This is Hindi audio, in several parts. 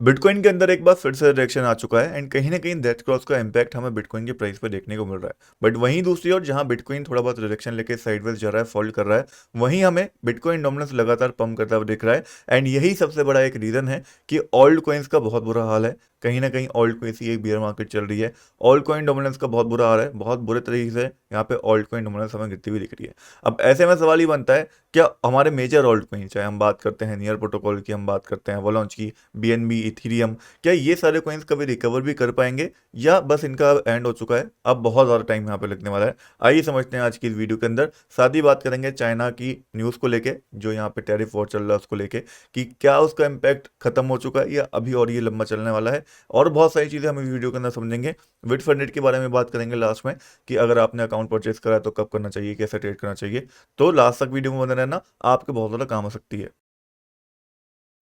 बिटकॉइन के अंदर एक बार फिर से रिएक्शन आ चुका है एंड कहीं ना कहीं डेथ क्रॉस का इम्पैक्ट हमें बिटकॉइन के प्राइस पे देखने को मिल रहा है। बट वहीं दूसरी ओर जहां बिटकॉइन थोड़ा बहुत रिएक्शन लेके साइडवेज जा रहा है, फॉल्ट कर रहा है, वहीं हमें बिटकॉइन डोमिनेंस लगातार पंप करता हुआ दिख रहा है। एंड यही सबसे बड़ा एक रीजन है कि ऑल्ट कॉइन्स का बहुत बुरा हाल है। कहीं ना कहीं ऑल्ट कॉइन्स की एक बियर मार्केट चल रही है। ऑल्ट कॉइन डोमिनेंस का बहुत बुरा हाल है, बहुत बुरे तरीके से यहाँ पे ऑल्ट कॉइन डोमिनेंस हमें गिरती हुई दिख रही है। अब ऐसे में सवाल ही बनता है, क्या हमारे मेजर ऑल्ट कॉइन, चाहे हम बात करते हैं नियर प्रोटोकॉल की, हम बात करते हैं वॉलॉन्च की, बीएनबी, इथीरियम, क्या ये सारे कॉइन्स कभी रिकवर भी कर पाएंगे या बस इनका एंड हो चुका है? अब बहुत ज़्यादा टाइम यहाँ पे लगने वाला है। आइए समझते हैं आज की इस वीडियो के अंदर। साथ ही बात करेंगे चाइना की न्यूज़ को लेके, जो यहाँ पे टैरिफ वॉर चल रहा है उसको लेके, कि क्या उसका इम्पैक्ट खत्म हो चुका है या अभी और ये लंबा चलने वाला है। और बहुत सारी चीज़ें हम इस वीडियो के अंदर समझेंगे। विट फंडेड के बारे में बात करेंगे लास्ट में, कि अगर आपने अकाउंट परचेज करा है तो कब करना चाहिए, कैसे ट्रेड करना चाहिए। तो लास्ट तक वीडियो में बने रहना, आपके बहुत ज़्यादा काम आ सकती है।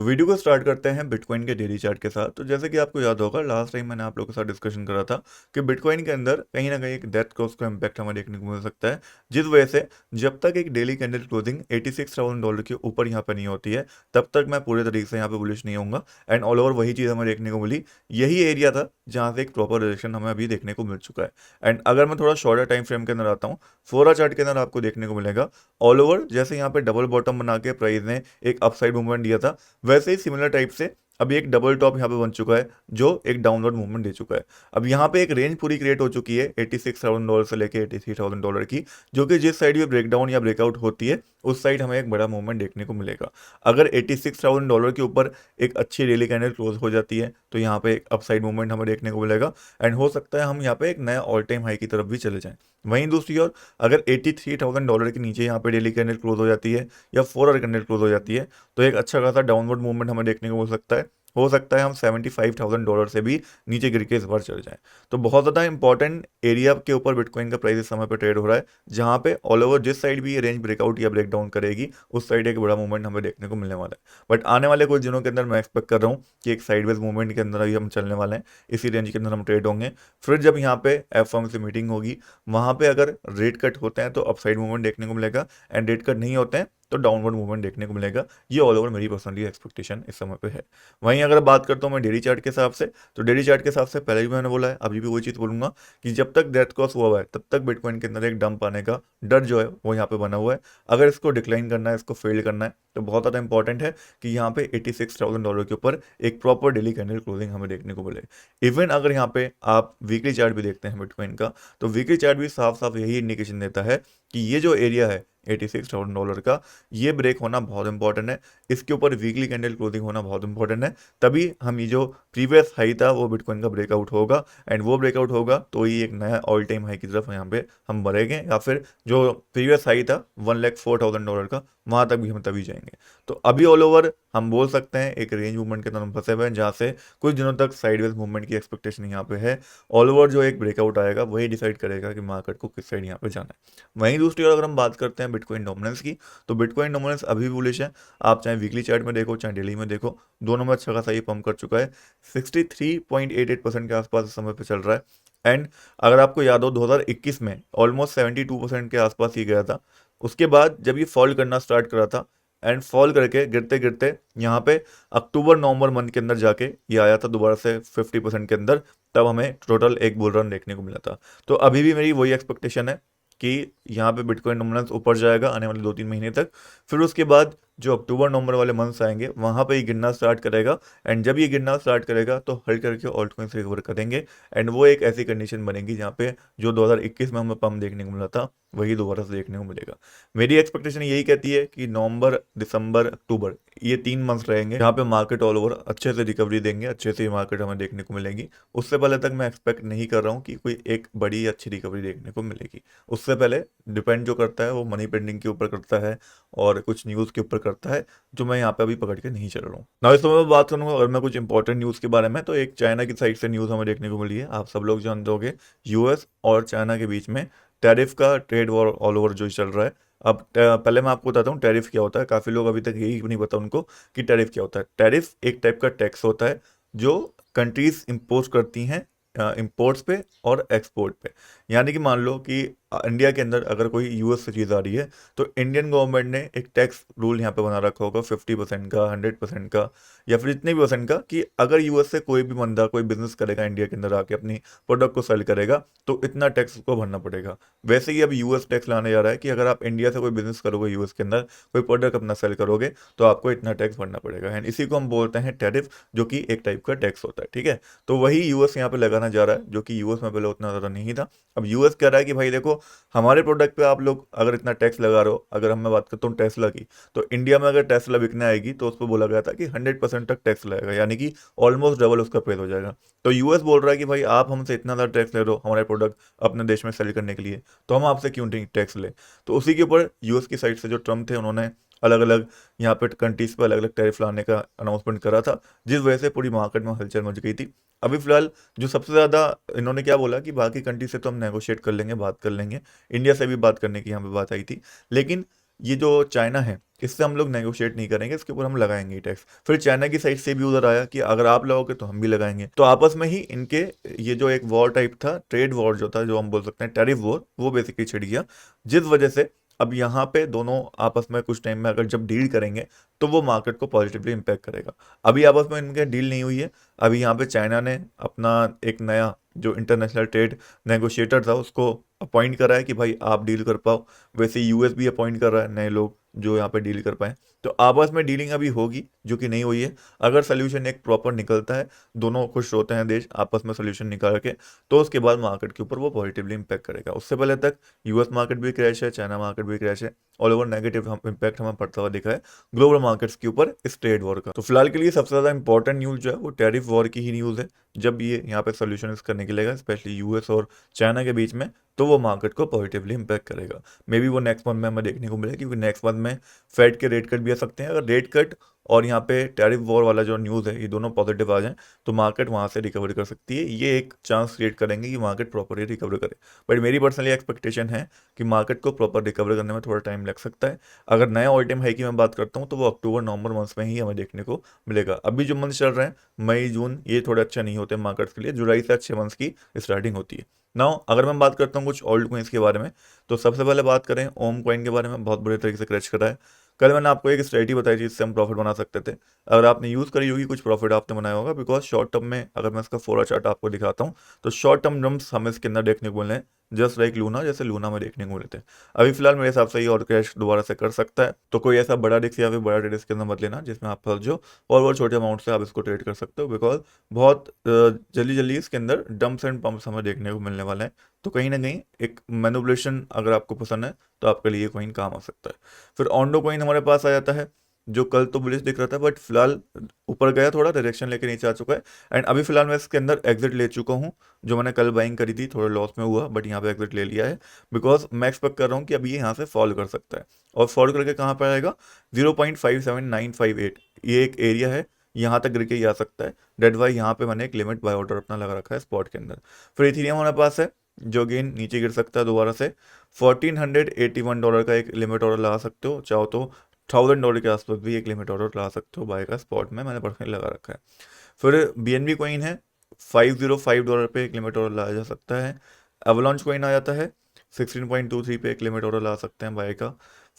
वीडियो को स्टार्ट करते हैं बिटकॉइन के डेली चार्ट के साथ। तो जैसे कि आपको याद होगा, लास्ट टाइम मैंने आप लोगों के साथ डिस्कशन करा था कि बिटकॉइन के अंदर कहीं ना कहीं एक डेथ क्रॉस का इम्पैक्ट हमें देखने को मिल सकता है, जिस वजह से जब तक एक डेली कैंडल क्लोजिंग $86,000 के ऊपर यहाँ पे नहीं होती है, तब तक मैं पूरे तरीके से यहाँ पे बुलिश नहीं होऊंगा। एंड ऑल ओवर वही चीज़ हमें देखने को मिली। यही एरिया था जहाँ से एक प्रॉपर रिएक्शन हमें अभी देखने को मिल चुका है। एंड अगर मैं थोड़ा शॉर्टर टाइम फ्रेम के अंदर आता हूँ, फोरा चार्ट के अंदर आपको देखने को मिलेगा ऑल ओवर जैसे यहाँ पे डबल बॉटम बना के प्राइस ने एक अपसाइड मूवमेंट दिया था, वैसे ही सिमिलर टाइप से अभी एक डबल टॉप यहाँ पे बन चुका है, जो एक डाउनवर्ड मूवमेंट दे चुका है। अब यहाँ पे एक रेंज पूरी क्रिएट हो चुकी है $86,000 से लेके $83,000 की, जो कि जिस साइड भी ब्रेकडाउन या ब्रेकआउट होती है उस साइड हमें एक बड़ा मूवमेंट देखने को मिलेगा। अगर $86,000 के ऊपर एक अच्छी डेली कैंडल क्लोज हो जाती है तो यहाँ पे एक अपसाइड मूवमेंट हमें देखने को मिलेगा। एंड हो सकता है हम यहाँ पे एक नया ऑल टाइम हाई की तरफ भी चले जाएं। वहीं दूसरी ओर अगर $83,000 के नीचे यहाँ पे डेली कैंडल क्लोज हो जाती है या 4 आवर कैंडल क्लोज हो जाती है, तो एक अच्छा खासा डाउनवर्ड मूवमेंट हमें देखने को मिल सकता है। हो सकता है हम $75,000 से भी नीचे गिर के इस बार चल जाएं। तो बहुत ज़्यादा इंपॉर्टेंट एरिया के ऊपर बिटकॉइन का प्राइस इस समय पे ट्रेड हो रहा है, जहाँ पे ऑल ओवर जिस साइड भी ये रेंज ब्रेकआउट या ब्रेकडाउन करेगी उस साइड एक बड़ा मूवमेंट हमें देखने को मिलने वाला है। बट आने वाले कुछ दिनों के अंदर मैं एक्सपेक्ट कर रहा हूँ कि एक साइडवेज मूवमेंट के अंदर अभी हम चलने वाले हैं, इसी रेंज के अंदर हम ट्रेड होंगे। फिर जब यहाँ पे FOMC मीटिंग होगी, वहाँ पे अगर रेट कट होते हैं तो अपसाइड मूवमेंट देखने को मिलेगा, एंड रेट कट नहीं होते हैं तो डाउनवर्ड मूवमेंट देखने को मिलेगा। ये ऑल ओवर मेरी पर्सनली एक्सपेक्टेशन इस समय पे है। वहीं अगर बात करता हूँ मैं डेली चार्ट के हिसाब से, तो डेली चार्ट के हिसाब से पहले भी मैंने बोला है, अभी भी वही चीज़ बोलूंगा, कि जब तक डेथ क्रॉस हुआ है तब तक बिटकॉइन के अंदर एक डंप आने का डर जो है वो यहाँ पे बना हुआ है। अगर इसको डिक्लाइन करना है, इसको फेल करना है, तो बहुत ज़्यादा इंपॉर्टेंट है कि यहाँ पे $86,000 के ऊपर एक प्रॉपर डेली कैंडल क्लोजिंग हमें देखने को मिले। इवन अगर यहाँ पे आप वीकली चार्ट भी देखते हैं बिटकॉइन का, तो वीकली चार्ट भी साफ साफ यही इंडिकेशन देता है कि ये जो एरिया है $86,000 का, ये ब्रेक होना बहुत इंपॉर्टेंट है। इसके ऊपर वीकली कैंडल क्लोजिंग होना बहुत इंपॉर्टेंट है। तभी हम ये जो प्रीवियस हाई था वो बिटकॉइन का ब्रेकआउट होगा, एंड वो ब्रेकआउट होगा तो ही एक नया ऑल टाइम हाई की तरफ यहाँ पे हम बढ़ेंगे, या फिर जो प्रीवियस हाई था $104,000 का, वहाँ तक भी हम तभी जाएंगे। तो अभी ऑल ओवर हम बोल सकते हैं एक रेंज मूवमेंट के अंदर हम फंसे हुए हैं, जहाँ से कुछ दिनों तक साइडवेज मूवमेंट की एक्सपेक्टेशन यहाँ पे है। ऑल ओवर जो एक ब्रेकआउट आएगा वही डिसाइड करेगा कि मार्केट को किस साइड यहाँ पे जाना है। वहीं दूसरी ओर अगर हम बात करते हैं बिटकॉइन डोमिनेंस की, तो बिटकॉइन डोमिनेंस अभी भी बुलिश है। आप चाहे वीकली चार्ट में देखो चाहे डेली में देखो, दोनों में अच्छा खासा ये पंप कर चुका है। 63.88% के आसपास इस समय पे चल रहा है। एंड अगर आपको याद हो 2021 में ऑलमोस्ट 72% के आसपास ही गया था। उसके बाद जब ये फॉल करना स्टार्ट करा था, एंड फॉल करके गिरते गिरते यहाँ पे अक्टूबर नवंबर मंथ के अंदर जाके ये आया था दोबारा से 50% के अंदर, तब हमें टोटल एक बुल रन देखने को मिला था। तो अभी भी मेरी वही एक्सपेक्टेशन है कि यहाँ पे बिटकॉइन डोमिनेंस ऊपर जाएगा आने वाले 2-3 महीने तक। फिर उसके बाद जो अक्टूबर नवंबर वाले मंथ्स आएंगे वहाँ पे ये गिरना स्टार्ट करेगा। एंड जब ये गिरना स्टार्ट करेगा तो हल्के करके ऑल्ट कॉइन्स रिकवर करेंगे, एंड वो एक ऐसी कंडीशन बनेगी जहाँ पे जो 2021 में हमें पंप देखने को मिला था वही दोबारा से देखने को मिलेगा। मेरी एक्सपेक्टेशन यही कहती है कि नवंबर, दिसंबर, अक्टूबर, ये 3 मंथ्स रहेंगे जहाँ पे मार्केट ऑल ओवर अच्छे से रिकवरी देंगे, अच्छे से मार्केट हमें देखने को मिलेगी। उससे पहले तक मैं एक्सपेक्ट नहीं कर रहा हूँ कि कोई एक बड़ी अच्छी रिकवरी देखने को मिलेगी। उससे पहले डिपेंड जो करता है वो मनी पेंडिंग के ऊपर करता है और कुछ न्यूज़ के ऊपर करता है, जो मैं यहाँ पे अभी पकड़ के नहीं चल रहा हूँ ना। इस समय मैं बात करूँगा अगर मैं कुछ इंपॉर्टेंट न्यूज़ के बारे में, तो एक चाइना की साइड से न्यूज़ हमें देखने को मिली है। आप सब लोग जानते होंगे यूएस और चाइना के बीच में टैरिफ का ट्रेड वॉर ऑल ओवर जो चल रहा है। अब पहले मैं आपको बताता हूँ टैरिफ क्या होता है। काफ़ी लोग अभी तक यही नहीं पता उनको कि टैरिफ क्या होता है। टैरिफ एक टाइप का टैक्स होता है जो कंट्रीज इम्पोज करती हैं इंपोर्ट्स पे और एक्सपोर्ट पे। यानी कि मान लो कि इंडिया के अंदर अगर कोई यूएस से चीज़ आ रही है तो इंडियन गवर्नमेंट ने एक टैक्स रूल यहाँ पे बना रखा होगा 50% का, 100% का, या फिर इतने भी परसेंट का कि अगर यूएस से कोई भी बंदा कोई बिजनेस करेगा इंडिया के अंदर आके अपनी प्रोडक्ट को सेल करेगा तो इतना टैक्स उसको भरना पड़ेगा। वैसे ही अब यूएस टैक्स लाने जा रहा है कि अगर आप इंडिया से कोई बिजनेस करोगे यूएस के अंदर, कोई प्रोडक्ट अपना सेल करोगे, तो आपको इतना टैक्स भरना पड़ेगा। एंड इसी को हम बोलते हैं टैरिफ, जो कि एक टाइप का टैक्स होता है। ठीक है, तो वही यूएस यहाँ पे लगाना जा रहा है, जो कि यूएस में पहले उतना ज़्यादा नहीं था। अब यूएस कह रहा है कि भाई देखो, हमारे प्रोडक्ट पे आप लोग अगर इतना टैक्स लगा रहे हो, अगर मैं बात करता हूँ टेस्ला की, तो इंडिया में अगर टेस्ला बिकने आएगी तो उस पर बोला गया था कि 100% तक टैक्स लगेगा, यानी कि ऑलमोस्ट डबल उसका प्राइस हो जाएगा। तो यूएस बोल रहा है कि भाई आप हमसे इतना ज़्यादा टैक्स ले रहे हो हमारे प्रोडक्ट अपने देश में सेल करने के लिए, तो हम आपसे क्यों नहीं टैक्स ले। तो उसी के ऊपर यूएस की साइड से जो ट्रम्प थे, उन्होंने अलग अलग यहाँ पे कंट्रीज पे अलग अलग टैरिफ लाने का अनाउंसमेंट करा था, जिस वजह से पूरी मार्केट में हलचल मच गई थी। अभी फिलहाल जो सबसे ज़्यादा इन्होंने क्या बोला कि बाकी कंट्री से तो हम नेगोशिएट कर लेंगे, बात कर लेंगे, इंडिया से भी बात करने की यहाँ पे बात आई थी, लेकिन ये जो चाइना है इससे हम लोग नेगोशिएट नहीं करेंगे, इसके ऊपर हम लगाएंगे टैक्स। फिर चाइना की साइड से भी उधर आया कि अगर आप लगाओगे तो हम भी लगाएंगे। तो आपस में ही इनके ये जो एक वॉर टाइप था, ट्रेड वॉर जो था, जो हम बोल सकते हैं टैरिफ वॉर, वो बेसिकली छिड़ गया, जिस वजह से अब यहाँ पे दोनों आपस में कुछ टाइम में अगर जब डील करेंगे तो वो मार्केट को पॉजिटिवली इम्पैक्ट करेगा। अभी आपस में इनके डील नहीं हुई है। अभी यहाँ पे चाइना ने अपना एक नया जो इंटरनेशनल ट्रेड नेगोशिएटर था उसको अपॉइंट करा है कि भाई आप डील कर पाओ। वैसे यूएस भी अपॉइंट कर रहा है नए लोग जो यहाँ पे डील कर पाए। तो आपस में डीलिंग अभी होगी, जो कि नहीं हुई है। अगर सोल्यूशन एक प्रॉपर निकलता है, दोनों खुश होते हैं देश आपस में सोल्यूशन निकाल के, तो उसके बाद मार्केट के ऊपर वो पॉजिटिवली इम्पैक्ट करेगा। उससे पहले तक यूएस मार्केट भी क्रैश है, चाइना मार्केट भी क्रैश है, ऑल ओवर नेगेटिव इम्पैक्ट हमें पड़ता हुआ दिखा है ग्लोबल मार्केट्स के ऊपर इस ट्रेड वॉर का। तो फिलहाल के लिए सबसे ज़्यादा इंपॉर्टेंट न्यूज़ जो है वो टैरिफ वॉर की ही न्यूज़ है। जब ये यहाँ पे सोल्यूशन करने के लेगा स्पेशली यूएस और चाइना के बीच में, तो वो मार्केट को पॉजिटिवली इम्पैक्ट करेगा। मे बी वो नेक्स्ट मंथ में हमें देखने को मिले, क्योंकि नेक्स्ट मंथ में फेड के रेट कट भी आ सकते हैं। अगर रेट कट और यहाँ पे टैरिफ वॉर वाला जो न्यूज़ है ये दोनों पॉजिटिव आ जाएं तो मार्केट वहाँ से रिकवर कर सकती है। ये एक चांस क्रिएट करेंगे कि मार्केट प्रॉपरली रिकवर करे। बट मेरी पर्सनली एक्सपेक्टेशन है कि मार्केट को प्रॉपर रिकवर करने में थोड़ा टाइम लग सकता है। अगर नया ऑल टाइम हाई की मैं बात करता हूँ तो वो अक्टूबर नवंबर मंथ्स में ही हमें देखने को मिलेगा। अभी जो मंथ चल रहे हैं मई जून, ये थोड़े अच्छे नहीं होते मार्केट्स के लिए। जुलाई से अच्छे मंथ्स की स्टार्टिंग होती है। नाउ अगर मैं बात करता हूँ कुछ ओल्ड कॉइन्स के बारे में, तो सबसे पहले बात करें ओम कॉइन के बारे में। बहुत बुरे तरीके से क्रैश करा है। कल मैंने आपको एक स्ट्रेटजी बताई थी जिससे हम प्रॉफिट बना सकते थे। अगर आपने यूज़ करी होगी कुछ प्रॉफिट आपने बनाया होगा, बिकॉज शॉर्ट टर्म में अगर मैं इसका फोरा चार्ट आपको दिखाता हूँ तो शॉर्ट टर्म जम्प्स हमें इसके अंदर देखने को मिले हैं, जस्ट लाइक लूना, जैसे लूना में देखने को मिले थे। अभी फिलहाल मेरे हिसाब से ये और क्रैश दोबारा से कर सकता है। तो कोई ऐसा बड़ा रिस्क या फिर बड़ा ट्रेड इसके अंदर मत लेना जिसमें आप फंस जो, और वो छोटे अमाउंट से आप इसको ट्रेड कर सकते हो, बिकॉज बहुत जल्दी जल्दी इसके अंदर डंप्स एंड पंप्स हमें देखने को मिलने वाले हैं। तो कहीं ना कहीं एक मैनिपुलेशन अगर आपको पसंद है तो आपके लिए कॉइन काम आ सकता है। फिर ऑन्डो कॉइन हमारे पास आ जाता है, जो कल तो बुलिश दिख रहा था बट फिलहाल ऊपर गया, थोड़ा डायरेक्शन लेके नीचे आ चुका है। एंड अभी फिलहाल मैं इसके अंदर एग्जिट ले चुका हूँ। जो मैंने कल बाइंग करी थी थोड़ा लॉस में हुआ, बट यहाँ पे एग्जिट ले लिया है, बिकॉज मैं एक्सपेक्ट कर रहा हूँ कि अभी ये यहाँ से फॉल कर सकता है। और फॉल करके कहाँ पर आएगा, 0.57958, ये एक एरिया है, यहाँ तक गिर के ही आ सकता है। डेट वाई यहाँ पे मैंने एक लिमिट बाय ऑर्डर अपना लगा रखा है स्पॉट के अंदर। फिर इथेरियम हमारे पास है, जो अगेन नीचे गिर सकता है दोबारा से। $1481 का एक लिमिट ऑर्डर लगा सकते हो, चाहो तो $1000 के आसपास भी एक लिमिट ऑर्डर लगा सकते हो बाय का, स्पॉट में मैंने पर्सनली लगा रखा है। फिर BNB कॉइन है, $505 पे एक लिमिट ऑर्डर लगाया जा सकता है। एवलॉन्च कॉइन आ जाता है, 16.23 पे एक लिमिट ऑर्डर लगा सकते हैं बाय का।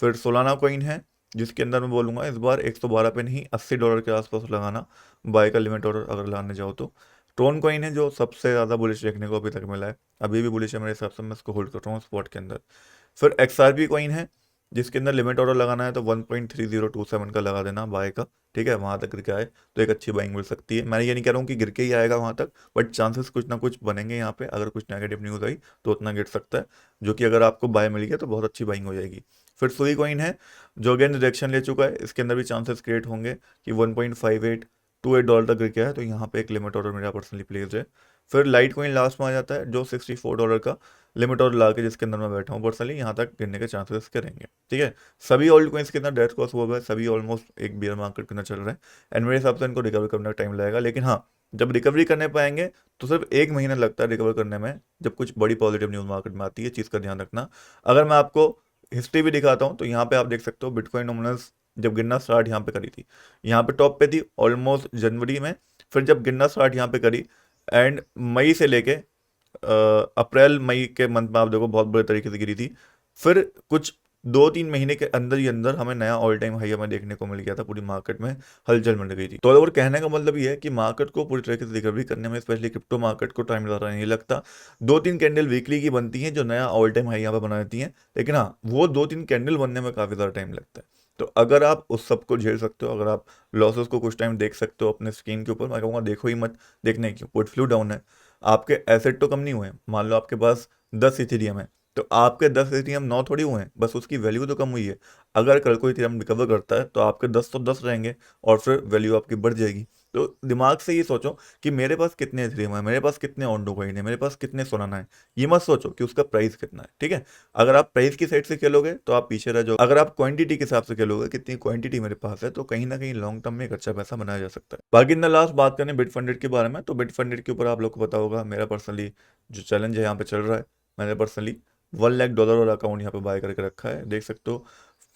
फिर सोलाना कॉइन है, जिसके अंदर मैं बोलूँगा इस बार 112 पे नहीं $80 के आसपास लगाना बाय का लिमिट ऑर्डर अगर लगाने जाओ तो। ट्रोन कॉइन है जो सबसे ज़्यादा बुलिश देखने को अभी तक मिला है, अभी भी बुलिश है मेरे हिसाब से, मैं इसको होल्ड कर रहा हूँ स्पॉट के अंदर। फिर XRP कॉइन है, जिसके अंदर लिमिट ऑर्डर लगाना है तो 1.3027 का लगा देना बाय का। ठीक है, वहाँ तक गिर के आए तो एक अच्छी बाइंग मिल सकती है। मैं ये नहीं कह रहा हूँ कि गिर के ही आएगा वहाँ तक, बट चांसेस कुछ ना कुछ बनेंगे यहाँ पे। अगर कुछ नेगेटिव न्यूज़ आई तो उतना गिर सकता है, जो कि अगर आपको बाय मिल गया तो बहुत अच्छी बाइंग हो जाएगी। फिर सुई कॉइन है, जो अगेन रिजेक्शन ले चुका है, इसके अंदर भी चांसेस क्रिएट होंगे कि 1.5828 तक गिर गया है, तो यहाँ पे एक लिमिट ऑर्डर मेरा पर्सनली प्लेस है। फिर लाइट कॉइन लास्ट में आ जाता है, जो $64 का लिमिट ऑर्डर ला के जिसके अंदर मैं बैठा हूँ पर्सनली, यहाँ तक गिरने के चांसेस करेंगे। ठीक है, सभी ओल्ड कॉइन्स के अंदर डेथ क्रॉस हुआ है, सभी ऑलमोस्ट एक बियर मार्केट के अंदर चल रहे हैं। एंड मेरे हिसाब से इनको रिकवर करने का टाइम लगेगा, लेकिन हाँ, जब रिकवरी करने पाएंगे तो सिर्फ 1 महीना लगता है रिकवर करने में, जब कुछ बड़ी पॉजिटिव न्यूज़ मार्केट में आती है, चीज़ का ध्यान रखना। अगर मैं आपको हिस्ट्री भी दिखाता हूँ तो यहाँ पे आप देख सकते हो बिटकॉइन नॉमिनल्स जब गिरना स्टार्ट यहाँ पे करी थी, यहाँ पे टॉप पे थी ऑलमोस्ट जनवरी में। फिर जब गिरना स्टार्ट यहाँ पे करी, एंड मई से लेके अप्रैल मई के मंथ में आप देखो बहुत बुरे तरीके से गिरी थी। फिर कुछ 2-3 महीने के अंदर ही अंदर हमें नया ऑल टाइम हाई हमें देखने को मिल गया था, पूरी मार्केट में हलचल मच गई थी। तो और कहने का मतलब ये है कि मार्केट को पूरी तरीके से रिकवरी करने में, स्पेशली क्रिप्टो मार्केट को टाइम ज़्यादा नहीं लगता। 2-3 कैंडल वीकली की बनती हैं जो नया ऑल टाइम हाई यहाँ पे बना देती हैं, लेकिन हाँ वो 2-3 कैंडल बनने में काफ़ी ज़्यादा टाइम लगता है। तो अगर आप उस सब को झेल सकते हो, अगर आप लॉसेस को कुछ टाइम देख सकते हो अपने स्क्रीन के ऊपर, मैं कहूँगा देखो ही मत। देखने क्यों, पोर्टफ्लियो डाउन है, आपके एसेट तो कम नहीं हुए। मान लो आपके पास 10 इथेरियम है, तो आपके 10 इथेरियम 9 थोड़ी हुए हैं, बस उसकी वैल्यू तो कम हुई है। अगर कल को इथेरियम रिकवर करता है तो आपके 10 तो 10 रहेंगे और फिर वैल्यू आपकी बढ़ जाएगी। तो दिमाग से ये सोचो कि मेरे पास कितने इथेरियम है, मेरे पास कितने ऑन्डो कॉइन है, मेरे पास कितने सोलाना है। ये मत सोचो कि उसका प्राइस कितना है, ठीक है। अगर आप प्राइस की साइड से खेलोगे तो आप पीछे रह जाओ। अगर आप क्वांटिटी के हिसाब से खेलोगे, कितनी क्वांटिटी मेरे पास है, तो कहीं ना कहीं लॉन्ग टर्म में एक अच्छा पैसा बनाया जा सकता है। बाकी इन द लास्ट बात करें बिटफंडेड के बारे में, तो बिटफंडेड के ऊपर आप लोग को पता होगा मेरा पर्सनली जो चैलेंज है यहाँ पे चल रहा है। मैंने पर्सनली $1 लाख वाला अकाउंट यहाँ पे बाय करके रखा है, देख सकते हो।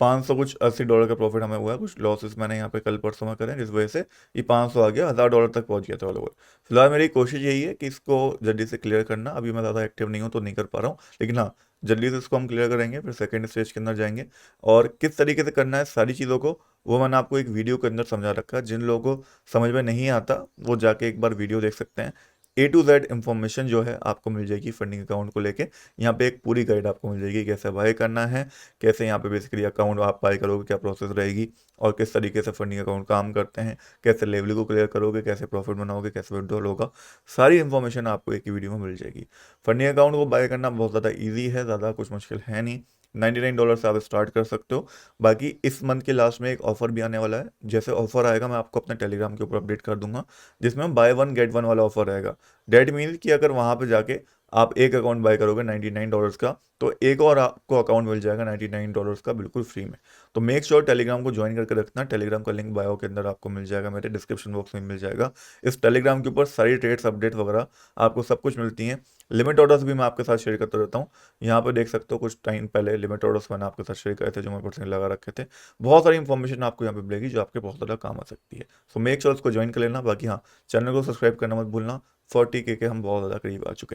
500 कुछ $80 का प्रॉफिट हमें हुआ है, कुछ लॉसेस मैंने यहाँ पे कल परसों में करे, जिस वजह से ये 500 आ गया, $1000 तक पहुंच गया था ऑल ओवर। फिलहाल मेरी कोशिश यही है कि इसको जल्दी से क्लियर करना। अभी मैं ज़्यादा एक्टिव नहीं हूँ तो नहीं कर पा रहा हूँ, लेकिन हाँ जल्दी से इसको हम क्लियर करेंगे, फिर सेकंड स्टेज के अंदर जाएंगे। और किस तरीके से करना है सारी चीज़ों को, वो मैंने आपको एक वीडियो के अंदर समझा रखा है। जिन लोगों को समझ में नहीं आता वो जाके एक बार वीडियो देख सकते हैं। A to Z इंफॉर्मेशन जो है आपको मिल जाएगी फंडिंग अकाउंट को लेके। यहाँ पे एक पूरी गाइड आपको मिल जाएगी, कैसे बाय करना है, कैसे यहाँ पे बेसिकली अकाउंट आप बाय करोगे, क्या प्रोसेस रहेगी, और किस तरीके से फंडिंग अकाउंट काम करते हैं, कैसे लेवल को क्लियर करोगे, कैसे प्रॉफिट बनाओगे, कैसे विड्रॉल होगा। सारी इन्फॉर्मेशन आपको एक ही वीडियो में मिल जाएगी। फंडिंग अकाउंट को बाय करना बहुत ज़्यादा ईजी है, ज़्यादा कुछ मुश्किल है नहीं। $99 से आप स्टार्ट कर सकते हो। बाकी इस मंथ के लास्ट में एक ऑफर भी आने वाला है, जैसे ऑफर आएगा मैं आपको अपने टेलीग्राम के ऊपर अपडेट कर दूंगा, जिसमें बाय वन गेट वन वाला ऑफर रहेगा। डेट मीन्स कि अगर वहाँ पे जाके आप एक अकाउंट बाय करोगे $99 का, तो एक और आपको अकाउंट मिल जाएगा $99 का बिल्कुल फ्री में। तो मेक श्योर टेलीग्राम को ज्वाइन करके रखना। टेलीग्राम का लिंक बायो के अंदर आपको मिल जाएगा, मेरे डिस्क्रिप्शन बॉक्स में मिल जाएगा। इस टेलीग्राम के ऊपर सारी ट्रेड्स अपडेट वगैरह आपको सब कुछ मिलती हैं। लिमिट ऑर्डर्स भी मैं आपके साथ शेयर करता रहता हूँ। यहाँ पे देख सकते हो कुछ टाइम पहले लिमिट ऑर्डर्स मैंने आपके साथ शेयर करे थे, जो मैं पर्सनली लगा रखे थे। बहुत सारी इंफॉर्मेशन आपको यहाँ पे मिलेगी जो आपके बहुत ज़्यादा काम आ सकती है। सो मेक श्योर उसको ज्वाइन कर लेना। बाकी हाँ, चैनल को सब्सक्राइब करना मत भूलना। 40K के हम बहुत ज़्यादा करीब आ चुके हैं।